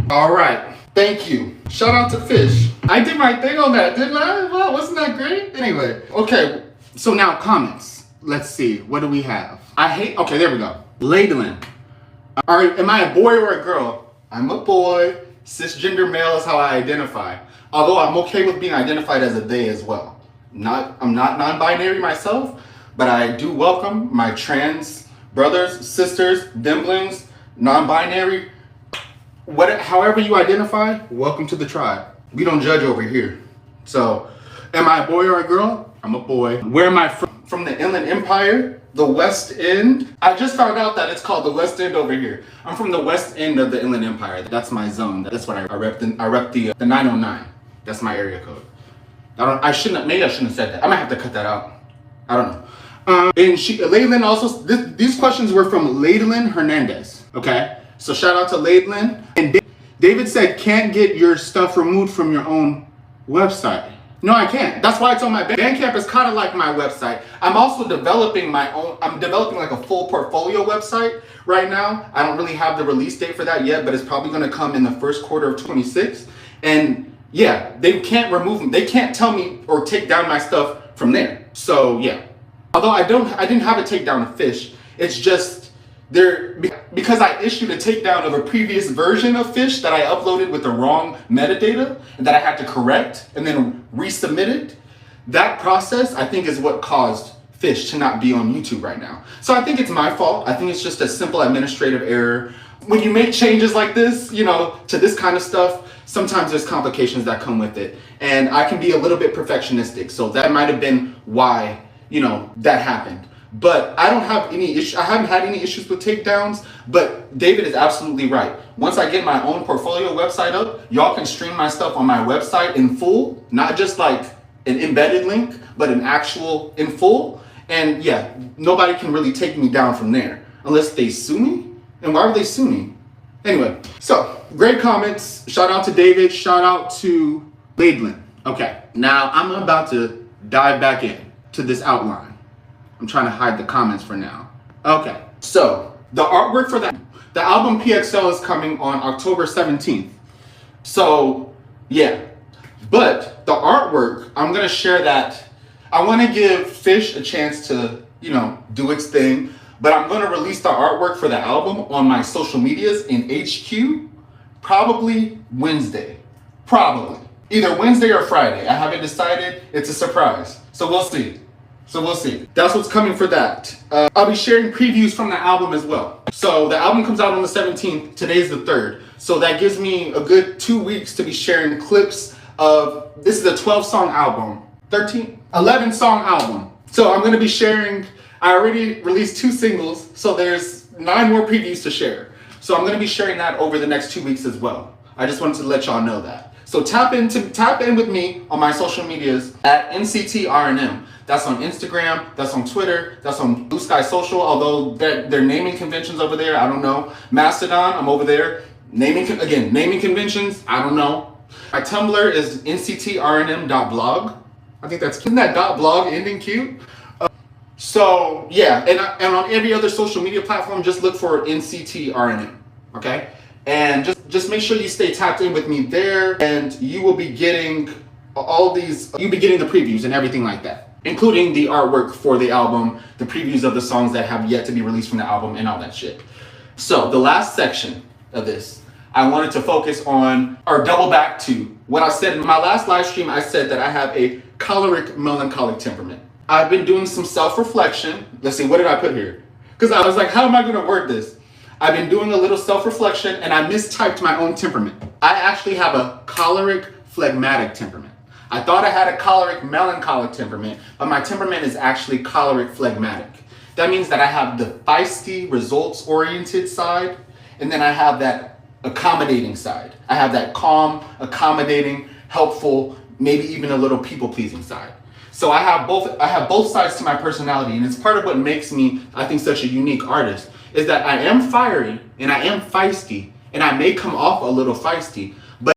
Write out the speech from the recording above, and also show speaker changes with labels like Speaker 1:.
Speaker 1: All right, thank you. Shout out to Fish. I did my thing on that, didn't I? Well, wasn't that great? Anyway, okay, so now comments. Let's see, what do we have? Okay, there we go. Leylen. All right, am I a boy or a girl? I'm a boy. Cisgender male is how I identify. Although I'm okay with being identified as a they as well. I'm not non-binary myself, but I do welcome my trans brothers, sisters, dimblings, non-binary, however you identify, welcome to the tribe. We don't judge over here. So, am I a boy or a girl? I'm a boy. Where am I from? From the Inland Empire, the West End. I just found out that it's called the West End over here. I'm from the West End of the Inland Empire. That's my zone. That's what I rep. I rep the 909. That's my area code. Maybe I shouldn't have said that. I might have to cut that out. I don't know. And Leylen also, these questions were from David Hernandez. Okay, so shout out to Leylen. And David said, can't get your stuff removed from your own website. No, I can't. That's why it's on my Bandcamp. Is kind of like my website. I'm also developing my own. I'm developing like a full portfolio website right now. I don't really have the release date for that yet, but it's probably going to come in the first quarter of 26. And yeah, they can't remove them. They can't tell me or take down my stuff from there. So yeah. Although I didn't have a takedown of Fish. It's just because I issued a takedown of a previous version of Fish that I uploaded with the wrong metadata and that I had to correct and then resubmit it. That process, I think, is what caused Fish to not be on YouTube right now. So I think it's my fault. I think it's just a simple administrative error. When you make changes like this, to this kind of stuff, sometimes there's complications that come with it. And I can be a little bit perfectionistic. So that might have been why that happened. But I don't have any issue. I haven't had any issues with takedowns, but David is absolutely right. Once I get my own portfolio website up, y'all can stream my stuff on my website in full, not just like an embedded link, but an actual in full. And yeah, nobody can really take me down from there unless they sue me. And why would they sue me? Anyway, so great comments. Shout out to David. Shout out to Leylen. Okay, now I'm about to dive back in to this outline. I'm trying to hide the comments for now. Okay, so the artwork for the album PXL is coming on October 17th. So yeah, but the artwork, I'm gonna share that. I wanna give Fish a chance to, do its thing, but I'm gonna release the artwork for the album on my social medias in HQ, probably Wednesday. Probably. Either Wednesday or Friday. I haven't decided. It's a surprise. So we'll see. That's what's coming for that. I'll be sharing previews from the album as well. So the album comes out on the 17th. Today's the 3rd. So that gives me a good 2 weeks to be sharing clips of, this is a 12-song album. 11-song album. So I'm going to be sharing, I already released 2 singles, so there's 9 more previews to share. So I'm going to be sharing that over the next 2 weeks as well. I just wanted to let y'all know that. So tap in with me on my social medias at Nctrnm. That's on Instagram, that's on Twitter, that's on Blue Sky Social, although they're naming conventions over there, I don't know. Mastodon, I'm over there. Naming conventions, I don't know. My Tumblr is nctrnm.blog. I think isn't that .blog ending cute? So yeah, and on every other social media platform, just look for Nctrnm, okay? And just make sure you stay tapped in with me there, and you will be getting you'll be getting the previews and everything like that, including the artwork for the album, the previews of the songs that have yet to be released from the album, and all that shit. So the last section of this, I wanted to focus on, or double back to what I said in my last live stream. I said that I have a choleric-melancholic temperament. I've been doing some self-reflection. Let's see, what did I put here? Because I was like, how am I gonna word this? I've been doing a little self-reflection and I mistyped my own temperament. I actually have a choleric-phlegmatic temperament. I thought I had a choleric-melancholic temperament, but my temperament is actually choleric-phlegmatic. That means that I have the feisty, results-oriented side, and then I have that accommodating side. I have that calm, accommodating, helpful, maybe even a little people-pleasing side. So I have both sides to my personality, and it's part of what makes me, I think, such a unique artist, is that I am fiery and I am feisty, and I may come off a little feisty,